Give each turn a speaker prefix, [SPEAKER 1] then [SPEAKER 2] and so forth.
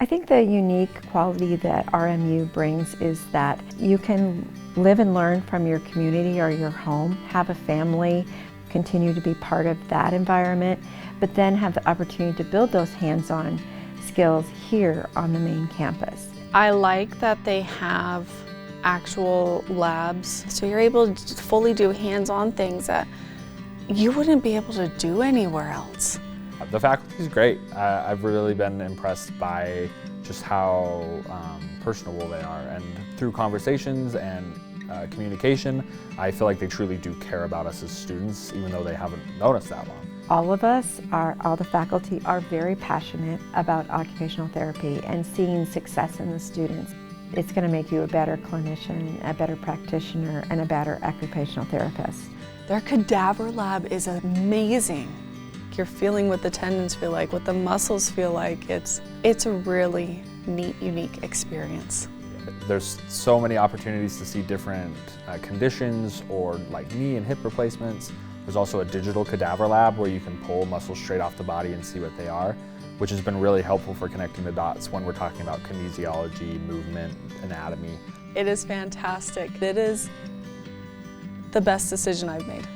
[SPEAKER 1] I think the unique quality that RMU brings is that you can live and learn from your community or your home, have a family, continue to be part of that environment, but then have the opportunity to build those hands-on skills here on the main campus.
[SPEAKER 2] I like that they have actual labs, so you're able to fully do hands-on things that you wouldn't be able to do anywhere else.
[SPEAKER 3] The faculty is great. I've really been impressed by just how personable they are, and through conversations and communication, I feel like they truly do care about us as students, even though they haven't known us that long.
[SPEAKER 1] All of us, all the faculty, are very passionate about occupational therapy and seeing success in the students. It's going to make you a better clinician, a better practitioner, and a better occupational therapist.
[SPEAKER 2] Their cadaver lab is amazing. You're feeling what the tendons feel like, what the muscles feel like. It's a really neat, unique experience.
[SPEAKER 3] There's so many opportunities to see different conditions or like knee and hip replacements. There's also a digital cadaver lab where you can pull muscles straight off the body and see what they are, which has been really helpful for connecting the dots when we're talking about kinesiology, movement, anatomy.
[SPEAKER 2] It is fantastic. It is the best decision I've made.